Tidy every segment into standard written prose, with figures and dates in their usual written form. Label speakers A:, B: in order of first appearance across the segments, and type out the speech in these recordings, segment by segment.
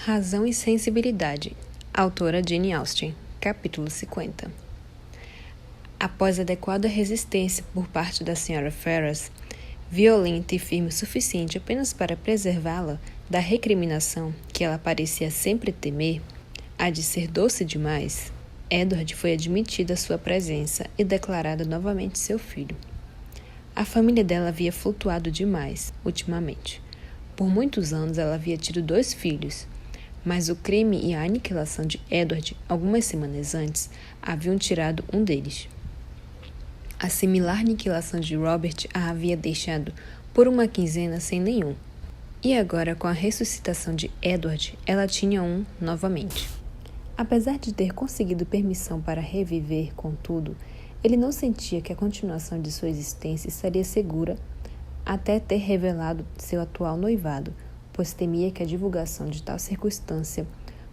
A: Razão e Sensibilidade, autora Jane Austen, capítulo 50. Após adequada resistência por parte da Sra. Ferrars, violenta e firme o suficiente apenas para preservá-la da recriminação que ela parecia sempre temer, a de ser doce demais, Edward foi admitido à sua presença e declarado novamente seu filho. A família dela havia flutuado demais, ultimamente. Por muitos anos ela havia tido 2 filhos, mas o crime e a aniquilação de Edward, algumas semanas antes, haviam tirado um deles. A similar aniquilação de Robert a havia deixado por uma quinzena sem nenhum. E agora, com a ressuscitação de Edward, ela tinha um novamente. Apesar de ter conseguido permissão para reviver, contudo, ele não sentia que a continuação de sua existência estaria segura até ter revelado seu atual noivado, pois temia que a divulgação de tal circunstância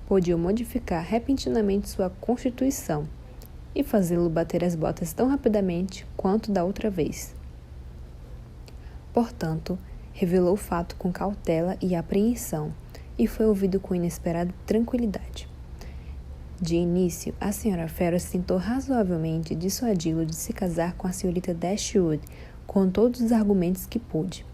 A: podia modificar repentinamente sua constituição e fazê-lo bater as botas tão rapidamente quanto da outra vez. Portanto, revelou o fato com cautela e apreensão e foi ouvido com inesperada tranquilidade. De início, a Sra. Ferrars tentou razoavelmente dissuadi-lo de se casar com a senhorita Dashwood com todos os argumentos que pôde.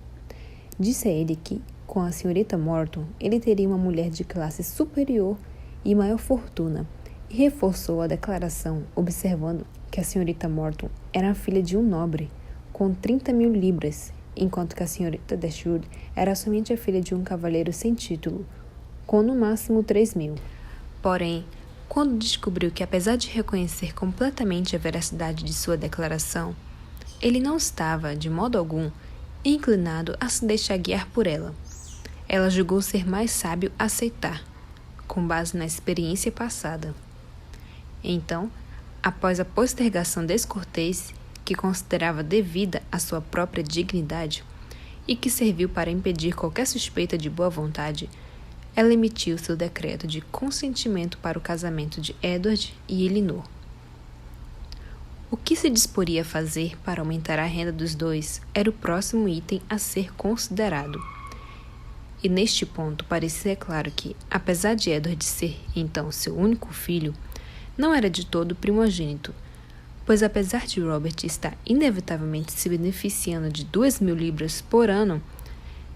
A: Disse a ele que, com a senhorita Morton, ele teria uma mulher de classe superior e maior fortuna, e reforçou a declaração, observando que a senhorita Morton era a filha de um nobre, com 30.000 libras, enquanto que a senhorita Dashwood era somente a filha de um cavalheiro sem título, com no máximo 3.000. Porém, quando descobriu que, apesar de reconhecer completamente a veracidade de sua declaração, ele não estava, de modo algum, inclinado a se deixar guiar por ela. Ela julgou ser mais sábio aceitar, com base na experiência passada. Então, após a postergação descortês, que considerava devida à sua própria dignidade e que serviu para impedir qualquer suspeita de boa vontade, ela emitiu seu decreto de consentimento para o casamento de Edward e Elinor. O que se disporia a fazer para aumentar a renda dos dois era o próximo item a ser considerado. E neste ponto parecia claro que, apesar de Edward ser, então, seu único filho, não era de todo primogênito, pois apesar de Robert estar inevitavelmente se beneficiando de 2.000 libras por ano,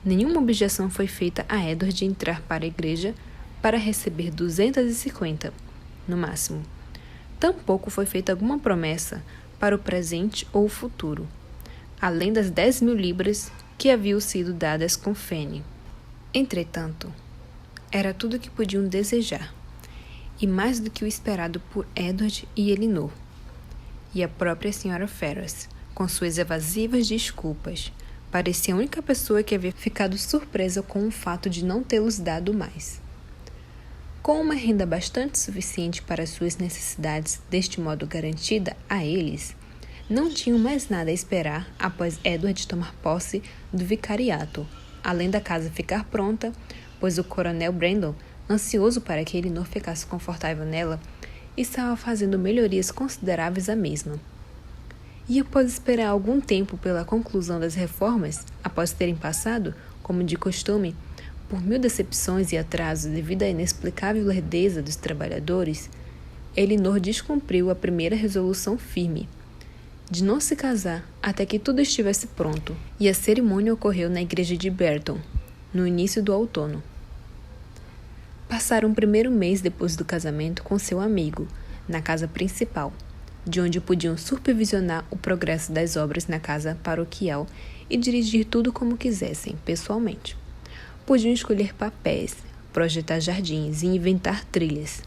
A: nenhuma objeção foi feita a Edward de entrar para a igreja para receber 250, no máximo. Tampouco foi feita alguma promessa para o presente ou o futuro, além das 10.000 libras que haviam sido dadas com Fanny. Entretanto, era tudo o que podiam desejar, e mais do que o esperado por Edward e Elinor, e a própria Sra. Ferrars, com suas evasivas desculpas, parecia a única pessoa que havia ficado surpresa com o fato de não tê-los dado mais. Com uma renda bastante suficiente para suas necessidades, deste modo garantida a eles, não tinham mais nada a esperar após Edward tomar posse do vicariato, além da casa ficar pronta, pois o coronel Brandon, ansioso para que Elinor ficasse confortável nela, estava fazendo melhorias consideráveis à mesma. E após esperar algum tempo pela conclusão das reformas, após terem passado, como de costume, por 1000 decepções e atrasos devido à inexplicável lerdeza dos trabalhadores, Elinor descumpriu a primeira resolução firme, de não se casar até que tudo estivesse pronto, e a cerimônia ocorreu na igreja de Burton, no início do outono. Passaram o primeiro mês depois do casamento com seu amigo, na casa principal, de onde podiam supervisionar o progresso das obras na casa paroquial e dirigir tudo como quisessem, pessoalmente. Podiam escolher papéis, projetar jardins e inventar trilhas.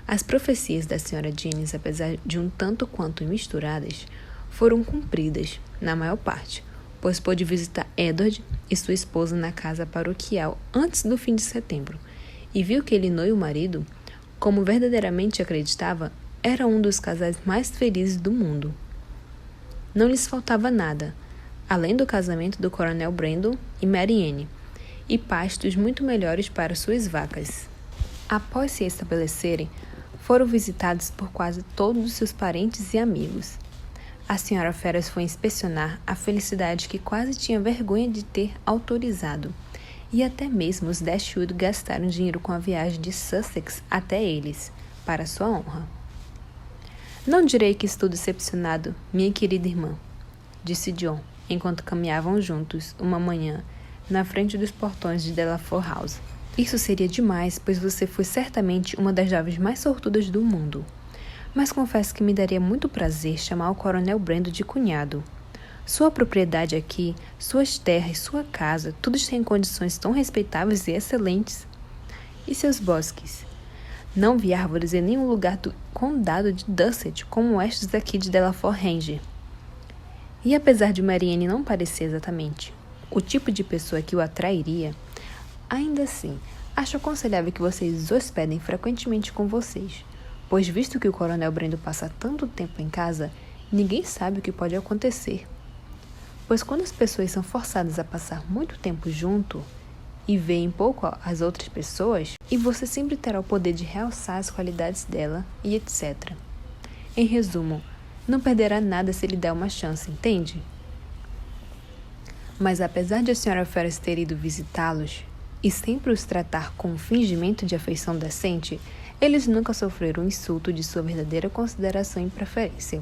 A: As profecias da Sra. Jennings, apesar de um tanto quanto misturadas, foram cumpridas, na maior parte, pois pôde visitar Edward e sua esposa na casa paroquial antes do fim de setembro, e viu que Elinor e o marido, como verdadeiramente acreditava, era um dos casais mais felizes do mundo. Não lhes faltava nada, além do casamento do coronel Brandon e Mary Ann, e pastos muito melhores para suas vacas. Após se estabelecerem, foram visitados por quase todos os seus parentes e amigos. A Sra. Ferrars foi inspecionar a felicidade que quase tinha vergonha de ter autorizado, e até mesmo os Dashwood gastaram dinheiro com a viagem de Sussex até eles, para sua honra. Não direi que estou decepcionado, minha querida irmã, disse John, enquanto caminhavam juntos, uma manhã, na frente dos portões de Delafour House. Isso seria demais, pois você foi certamente uma das jovens mais sortudas do mundo. Mas confesso que me daria muito prazer chamar o Coronel Brandon de cunhado. Sua propriedade aqui, suas terras, sua casa, tudo está em condições tão respeitáveis e excelentes. E seus bosques? Não vi árvores em nenhum lugar do condado de Dorset como estes daqui de Delafour Range. E apesar de Marianne não parecer exatamente o tipo de pessoa que o atrairia, ainda assim, acho aconselhável que vocês os hospedem frequentemente com vocês, pois visto que o Coronel Brandon passa tanto tempo em casa, ninguém sabe o que pode acontecer. Pois quando as pessoas são forçadas a passar muito tempo junto e veem pouco as outras pessoas, e você sempre terá o poder de realçar as qualidades dela e etc. Em resumo, não perderá nada se lhe der uma chance, entende? Mas apesar de a Sra. Ferrars ter ido visitá-los e sempre os tratar com um fingimento de afeição decente, eles nunca sofreram o insulto de sua verdadeira consideração e preferência.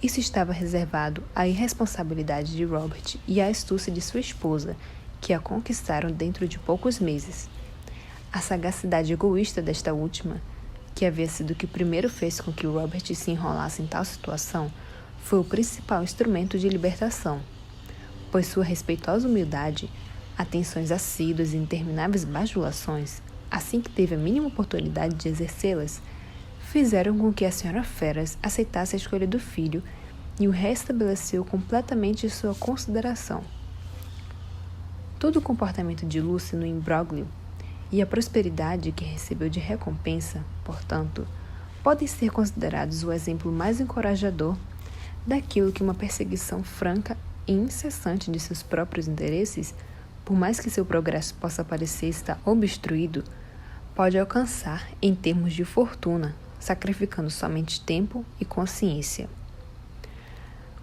A: Isso estava reservado à irresponsabilidade de Robert e à astúcia de sua esposa, que a conquistaram dentro de poucos meses. A sagacidade egoísta desta última, que havia sido o que primeiro fez com que Robert se enrolasse em tal situação, foi o principal instrumento de libertação, pois sua respeitosa humildade, atenções assíduas e intermináveis bajulações, assim que teve a mínima oportunidade de exercê-las, fizeram com que a Sra. Ferrars aceitasse a escolha do filho e o restabeleceu completamente sua consideração. Todo o comportamento de Lucy no imbróglio e a prosperidade que recebeu de recompensa, portanto, podem ser considerados o exemplo mais encorajador daquilo que uma perseguição franca e incessante de seus próprios interesses, por mais que seu progresso possa parecer estar obstruído, pode alcançar em termos de fortuna, sacrificando somente tempo e consciência.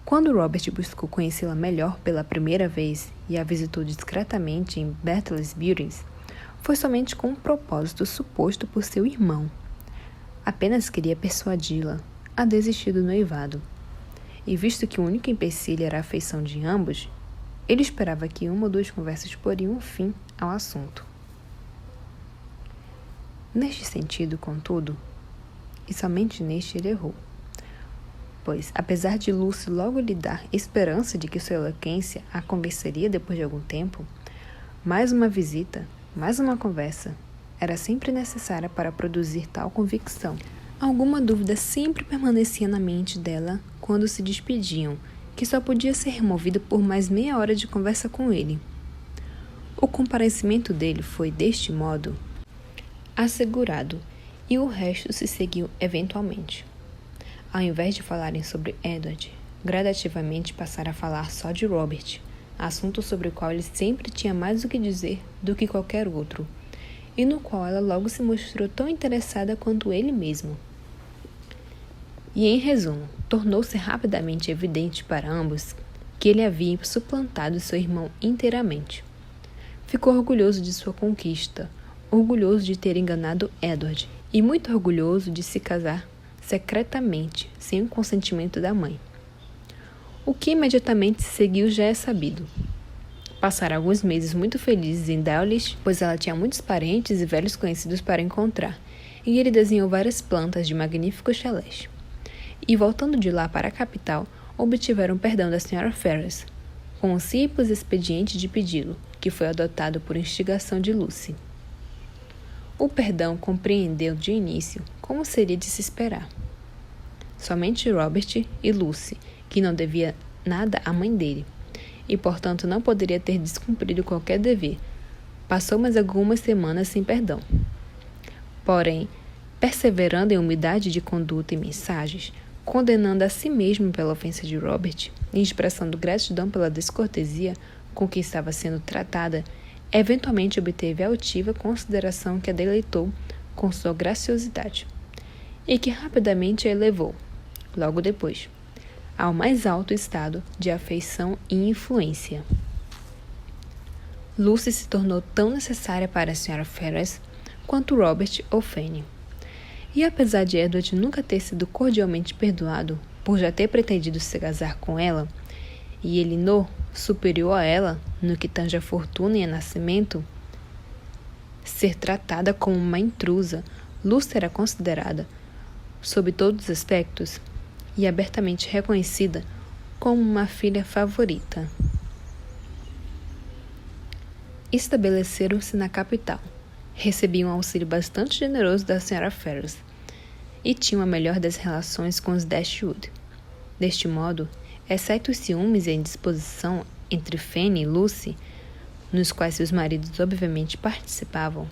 A: Quando Robert buscou conhecê-la melhor pela primeira vez e a visitou discretamente em Batley's Buildings, foi somente com um propósito suposto por seu irmão. Apenas queria persuadi-la a desistir do noivado. E visto que o único empecilho era a afeição de ambos, ele esperava que uma ou duas conversas poriam um fim ao assunto. Neste sentido, contudo, e somente neste ele errou, pois, apesar de Lucy logo lhe dar esperança de que sua eloquência a convenceria depois de algum tempo, mais uma visita, mais uma conversa, era sempre necessária para produzir tal convicção. Alguma dúvida sempre permanecia na mente dela quando se despediam, que só podia ser removida por mais meia hora de conversa com ele. O comparecimento dele foi, deste modo, assegurado, e o resto se seguiu eventualmente. Ao invés de falarem sobre Edward, gradativamente passaram a falar só de Robert, assunto sobre o qual ele sempre tinha mais o que dizer do que qualquer outro, e no qual ela logo se mostrou tão interessada quanto ele mesmo. E, em resumo, tornou-se rapidamente evidente para ambos que ele havia suplantado seu irmão inteiramente. Ficou orgulhoso de sua conquista, orgulhoso de ter enganado Edward, e muito orgulhoso de se casar secretamente, sem o consentimento da mãe. O que imediatamente seguiu já é sabido. Passaram alguns meses muito felizes em Dawlish, pois ela tinha muitos parentes e velhos conhecidos para encontrar, e ele desenhou várias plantas de magníficos chalés. E voltando de lá para a capital, obtiveram perdão da Sra. Ferrars, com um simples expediente de pedi-lo, que foi adotado por instigação de Lucy. O perdão compreendeu de início como seria de se esperar. Somente Robert e Lucy, que não devia nada à mãe dele, e portanto não poderia ter descumprido qualquer dever, passou mais algumas semanas sem perdão. Porém, perseverando em humildade de conduta e mensagens, condenando a si mesmo pela ofensa de Robert e expressando gratidão pela descortesia com que estava sendo tratada, eventualmente obteve a altiva consideração que a deleitou com sua graciosidade, e que rapidamente a elevou, logo depois, ao mais alto estado de afeição e influência. Lucy se tornou tão necessária para a Sra. Ferrars quanto Robert ou Fanny. E apesar de Edward nunca ter sido cordialmente perdoado por já ter pretendido se casar com ela, e Elinor, superior a ela no que tange a fortuna e a nascimento, ser tratada como uma intrusa, Lucy era considerada, sob todos os aspectos, e abertamente reconhecida como uma filha favorita. Estabeleceram-se na capital, recebiam um auxílio bastante generoso da Sra. Ferrars e tinham a melhor das relações com os Dashwood. Deste modo, exceto os ciúmes e a indisposição entre Fanny e Lucy, nos quais seus maridos obviamente participavam,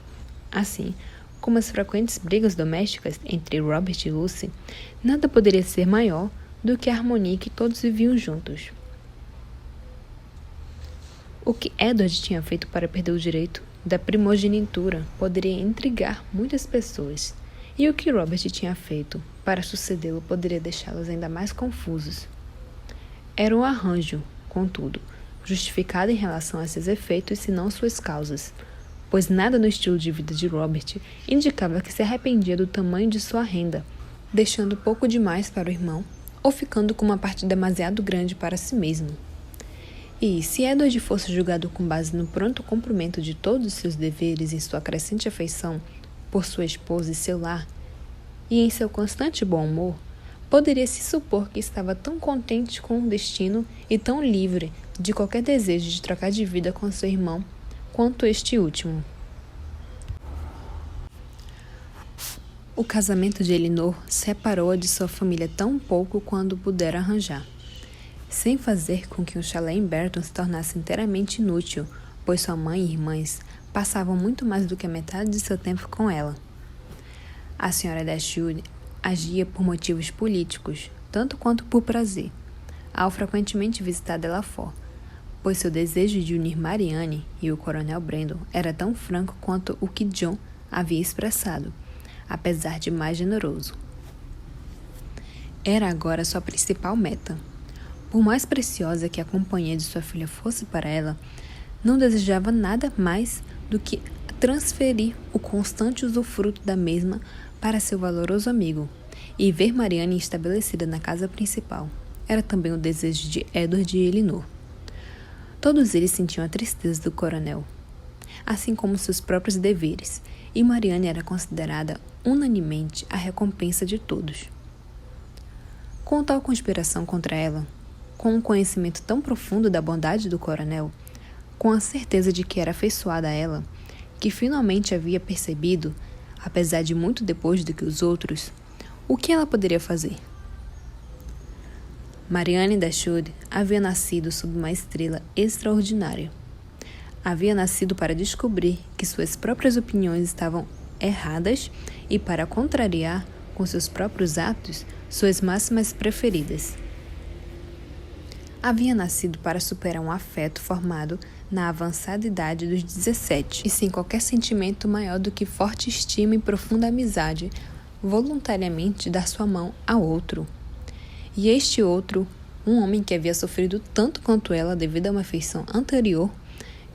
A: assim como as frequentes brigas domésticas entre Robert e Lucy, nada poderia ser maior do que a harmonia que todos viviam juntos. O que Edward tinha feito para perder o direito da primogenitura poderia intrigar muitas pessoas, e o que Robert tinha feito para sucedê-lo poderia deixá-los ainda mais confusos. Era um arranjo, contudo, justificado em relação a seus efeitos e não suas causas, pois nada no estilo de vida de Robert indicava que se arrependia do tamanho de sua renda, deixando pouco demais para o irmão ou ficando com uma parte demasiado grande para si mesmo. E, se Edward fosse julgado com base no pronto cumprimento de todos os seus deveres e sua crescente afeição por sua esposa e seu lar, e em seu constante bom humor, poderia-se supor que estava tão contente com o destino e tão livre de qualquer desejo de trocar de vida com seu irmão quanto este último. O casamento de Elinor separou-a de sua família tão pouco quanto pudera arranjar, sem fazer com que o chalé em Barton se tornasse inteiramente inútil, pois sua mãe e irmãs passavam muito mais do que a metade de seu tempo com ela. A Sra. Dashwood agia por motivos políticos, tanto quanto por prazer, ao frequentemente visitar Delaford, pois seu desejo de unir Marianne e o Coronel Brandon era tão franco quanto o que John havia expressado, apesar de mais generoso. Era agora sua principal meta. Por mais preciosa que a companhia de sua filha fosse para ela, não desejava nada mais do que transferir o constante usufruto da mesma para seu valoroso amigo, e ver Marianne estabelecida na casa principal. Era também o desejo de Edward e Elinor. Todos eles sentiam a tristeza do coronel, assim como seus próprios deveres, e Marianne era considerada unanimemente a recompensa de todos. Com tal conspiração contra ela, com um conhecimento tão profundo da bondade do coronel, com a certeza de que era afeiçoada a ela, que finalmente havia percebido, apesar de muito depois do que os outros, o que ela poderia fazer. Marianne Dashwood havia nascido sob uma estrela extraordinária. Havia nascido para descobrir que suas próprias opiniões estavam erradas e para contrariar, com seus próprios atos, suas máximas preferidas. Havia nascido para superar um afeto formado na avançada idade dos 17 e sem qualquer sentimento maior do que forte estima e profunda amizade, voluntariamente dar sua mão a outro. E este outro, um homem que havia sofrido tanto quanto ela devido a uma afeição anterior,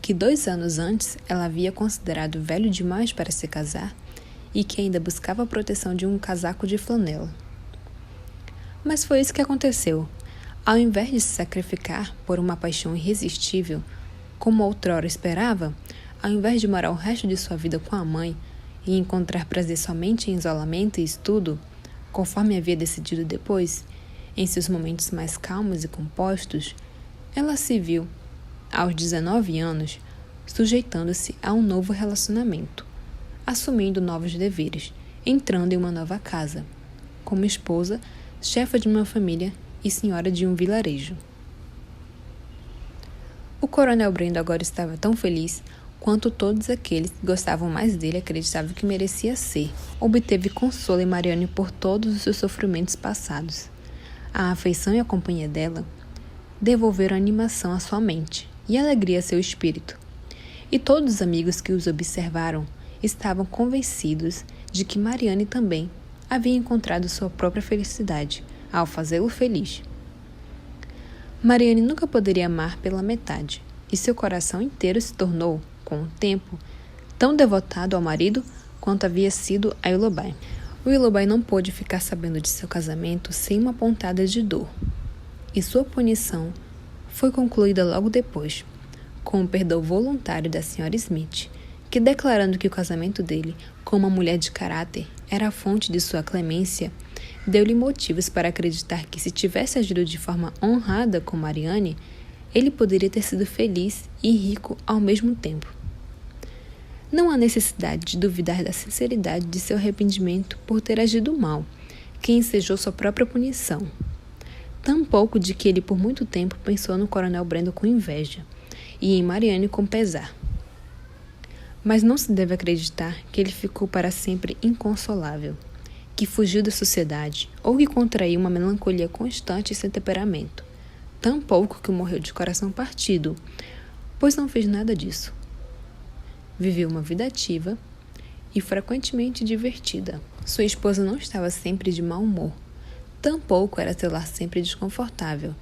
A: que 2 anos antes ela havia considerado velho demais para se casar e que ainda buscava a proteção de um casaco de flanela. Mas foi isso que aconteceu. Ao invés de se sacrificar por uma paixão irresistível, como outrora esperava, ao invés de morar o resto de sua vida com a mãe e encontrar prazer somente em isolamento e estudo, conforme havia decidido depois, em seus momentos mais calmos e compostos, ela se viu, aos 19 anos, sujeitando-se a um novo relacionamento, assumindo novos deveres, entrando em uma nova casa, como esposa, chefa de uma família e senhora de um vilarejo. O coronel Brandon agora estava tão feliz quanto todos aqueles que gostavam mais dele acreditavam que merecia ser. Obteve consolo em Marianne por todos os seus sofrimentos passados. A afeição e a companhia dela devolveram animação à sua mente e alegria a seu espírito. E todos os amigos que os observaram estavam convencidos de que Marianne também havia encontrado sua própria felicidade ao fazê-lo feliz. Marianne nunca poderia amar pela metade, e seu coração inteiro se tornou, com o tempo, tão devotado ao marido quanto havia sido a Willoughby. Willoughby não pôde ficar sabendo de seu casamento sem uma pontada de dor, e sua punição foi concluída logo depois, com o perdão voluntário da Sra. Smith, que, declarando que o casamento dele com uma mulher de caráter era a fonte de sua clemência, deu-lhe motivos para acreditar que, se tivesse agido de forma honrada com Marianne, ele poderia ter sido feliz e rico ao mesmo tempo. Não há necessidade de duvidar da sinceridade de seu arrependimento por ter agido mal, que ensejou sua própria punição. Tampouco de que ele por muito tempo pensou no coronel Brandon com inveja, e em Marianne com pesar. Mas não se deve acreditar que ele ficou para sempre inconsolável, que fugiu da sociedade ou que contraiu uma melancolia constante em seu temperamento. Tampouco que morreu de coração partido, pois não fez nada disso. Viveu uma vida ativa e frequentemente divertida. Sua esposa não estava sempre de mau humor, tampouco era seu lar sempre desconfortável.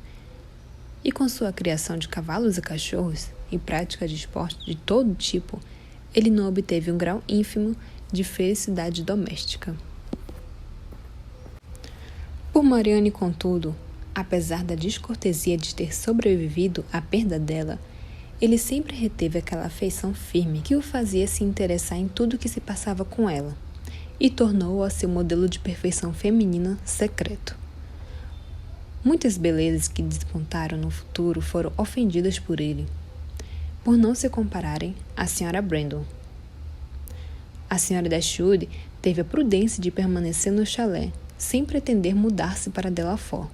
A: E com sua criação de cavalos e cachorros e prática de esporte de todo tipo, ele não obteve um grau ínfimo de felicidade doméstica. Por Marianne, contudo, apesar da descortesia de ter sobrevivido à perda dela, ele sempre reteve aquela afeição firme que o fazia se interessar em tudo que se passava com ela, e tornou-a seu modelo de perfeição feminina secreto. Muitas belezas que despontaram no futuro foram ofendidas por ele, por não se compararem à Sra. Brandon. A Sra. Dashwood teve a prudência de permanecer no chalé, sem pretender mudar-se para Delaford.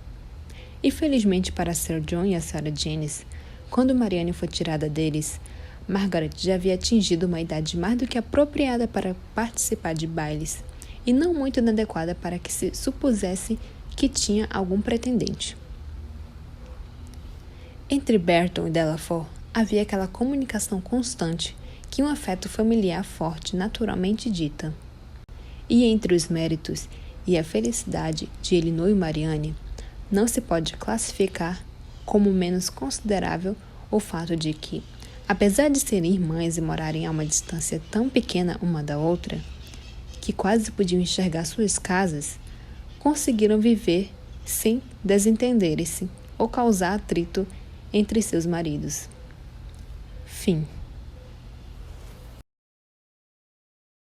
A: E felizmente para Sir John e a Sra. Janice, quando Marianne foi tirada deles, Margaret já havia atingido uma idade mais do que apropriada para participar de bailes, e não muito inadequada para que se supusesse que tinha algum pretendente. Entre Burton e Delaford havia aquela comunicação constante que um afeto familiar forte naturalmente dita. E entre os méritos e a felicidade de Elinor e Marianne, não se pode classificar como menos considerável o fato de que, apesar de serem irmãs e morarem a uma distância tão pequena uma da outra, que quase podiam enxergar suas casas, conseguiram viver sem desentenderem-se ou causar atrito entre seus maridos. Fim.